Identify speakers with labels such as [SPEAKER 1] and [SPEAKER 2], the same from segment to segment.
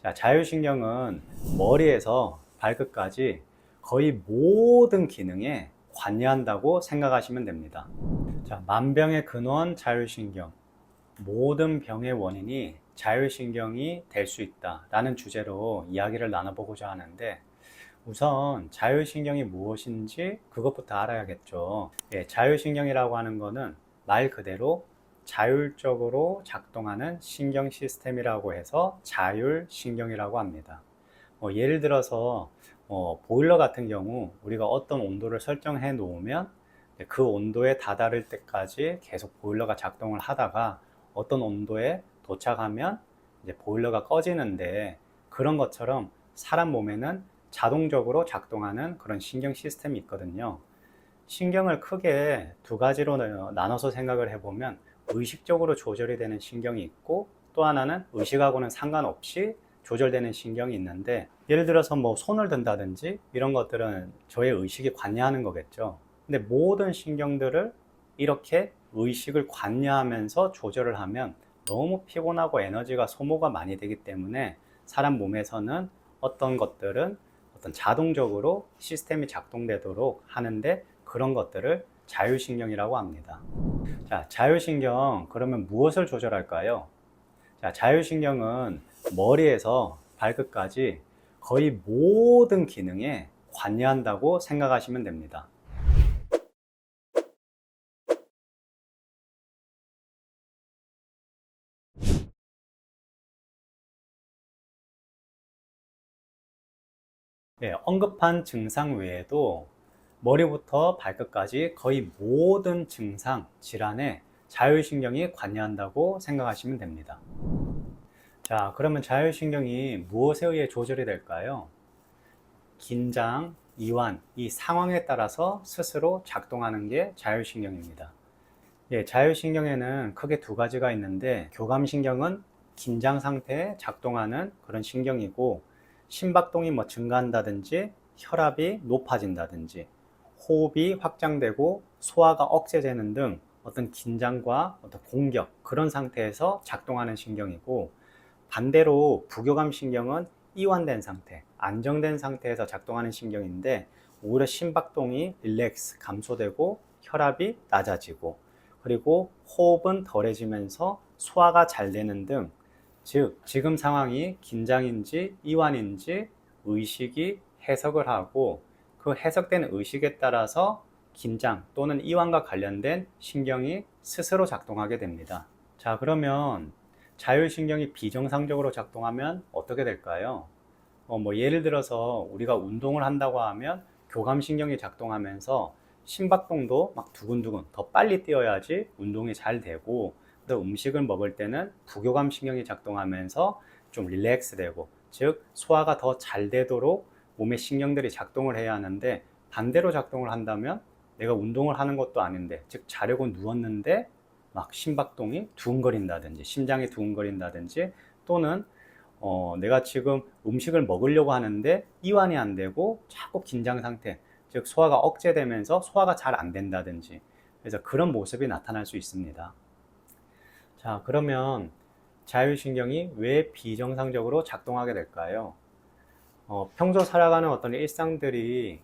[SPEAKER 1] 자, 자율신경은 머리에서 발끝까지 거의 모든 기능에 관여한다고 생각하시면 됩니다. 자, 만병의 근원 자율신경, 모든 병의 원인이 자율신경이 될 수 있다라는 주제로 이야기를 나눠보고자 하는데, 우선 자율신경이 무엇인지 그것부터 알아야겠죠. 예, 자율신경이라고 하는 거는 말 그대로 자율적으로 작동하는 신경 시스템이라고 해서 자율신경이라고 합니다. 예를 들어서 보일러 같은 경우 우리가 어떤 온도를 설정해 놓으면 그 온도에 다다를 때까지 계속 보일러가 작동을 하다가 어떤 온도에 도착하면 이제 보일러가 꺼지는데, 그런 것처럼 사람 몸에는 자동적으로 작동하는 그런 신경 시스템이 있거든요. 신경을 크게 두 가지로 나눠서 생각을 해보면, 의식적으로 조절이 되는 신경이 있고, 또 하나는 의식하고는 상관없이 조절되는 신경이 있는데, 예를 들어서 뭐 손을 든다든지 이런 것들은 저의 의식이 관여하는 거겠죠. 근데 모든 신경들을 이렇게 의식을 관여하면서 조절을 하면 너무 피곤하고 에너지가 소모가 많이 되기 때문에, 사람 몸에서는 어떤 것들은 어떤 자동적으로 시스템이 작동되도록 하는데, 그런 것들을 자율신경이라고 합니다. 자, 자율신경, 그러면 무엇을 조절할까요? 자, 자율신경은 머리에서 발끝까지 거의 모든 기능에 관여한다고 생각하시면 됩니다. 네, 언급한 증상 외에도 머리부터 발끝까지 거의 모든 증상, 질환에 자율신경이 관여한다고 생각하시면 됩니다. 자, 그러면 자율신경이 무엇에 의해 조절이 될까요? 긴장, 이완, 이 상황에 따라서 스스로 작동하는 게 자율신경입니다. 예, 자율신경에는 크게 두 가지가 있는데, 교감신경은 긴장 상태에 작동하는 그런 신경이고, 심박동이 뭐 증가한다든지 혈압이 높아진다든지 호흡이 확장되고 소화가 억제되는 등 어떤 긴장과 어떤 공격, 그런 상태에서 작동하는 신경이고, 반대로 부교감 신경은 이완된 상태, 안정된 상태에서 작동하는 신경인데, 오히려 심박동이 릴렉스, 감소되고 혈압이 낮아지고, 그리고 호흡은 덜해지면서 소화가 잘 되는 등, 즉 지금 상황이 긴장인지 이완인지 의식이 해석을 하고, 그 해석된 의식에 따라서 긴장 또는 이완과 관련된 신경이 스스로 작동하게 됩니다. 자, 그러면 자율신경이 비정상적으로 작동하면 어떻게 될까요? 뭐 예를 들어서 우리가 운동을 한다고 하면 교감신경이 작동하면서 심박동도 막 두근두근 더 빨리 뛰어야지 운동이 잘 되고, 또 음식을 먹을 때는 부교감신경이 작동하면서 좀 릴렉스 되고, 즉 소화가 더 잘 되도록 몸의 신경들이 작동을 해야 하는데, 반대로 작동을 한다면 내가 운동을 하는 것도 아닌데, 즉 자려고 누웠는데 막 심박동이 두근거린다든지 심장이 두근거린다든지, 또는 내가 지금 음식을 먹으려고 하는데 이완이 안 되고 자꾸 긴장 상태, 즉 소화가 억제되면서 소화가 잘 안 된다든지, 그래서 그런 모습이 나타날 수 있습니다. 자, 그러면 자율신경이 왜 비정상적으로 작동하게 될까요? 평소 살아가는 어떤 일상들이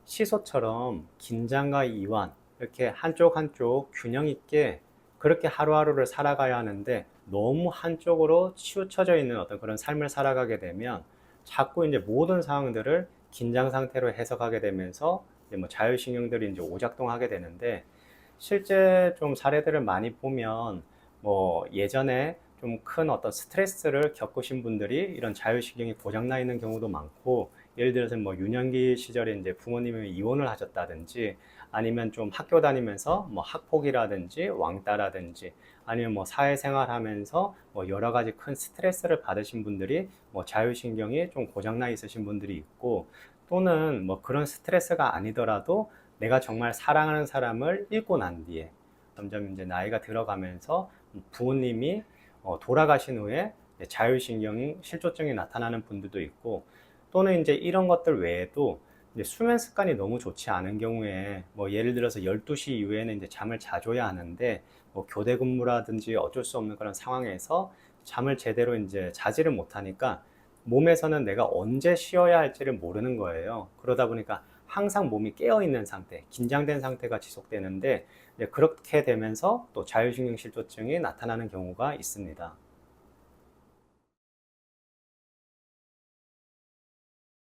[SPEAKER 1] 시소처럼 긴장과 이완, 이렇게 한쪽 한쪽 균형 있게 그렇게 하루하루를 살아가야 하는데, 너무 한쪽으로 치우쳐져 있는 어떤 그런 삶을 살아가게 되면 자꾸 이제 모든 상황들을 긴장 상태로 해석하게 되면서 이제 뭐 자율신경들이 이제 오작동하게 되는데, 실제 좀 사례들을 많이 보면 뭐 예전에 좀 큰 어떤 스트레스를 겪으신 분들이 이런 자율신경이 고장나 있는 경우도 많고, 예를 들어서 뭐 유년기 시절에 이제 부모님이 이혼을 하셨다든지, 아니면 좀 학교 다니면서 뭐 학폭이라든지 왕따라든지, 아니면 뭐 사회생활 하면서 뭐 여러 가지 큰 스트레스를 받으신 분들이 뭐 자율신경이 좀 고장나 있으신 분들이 있고, 또는 뭐 그런 스트레스가 아니더라도 내가 정말 사랑하는 사람을 잃고 난 뒤에 점점 이제 나이가 들어가면서 부모님이 돌아가신 후에 자율신경이 실조증이 나타나는 분들도 있고, 또는 이제 이런 것들 외에도 이제 수면 습관이 너무 좋지 않은 경우에 뭐 예를 들어서 12시 이후에는 이제 잠을 자줘야 하는데, 뭐 교대 근무라든지 어쩔 수 없는 그런 상황에서 잠을 제대로 이제 자지를 못하니까 몸에서는 내가 언제 쉬어야 할지를 모르는 거예요. 그러다 보니까 항상 몸이 깨어있는 상태, 긴장된 상태가 지속되는데, 그렇게 되면서 또 자율신경실조증이 나타나는 경우가 있습니다.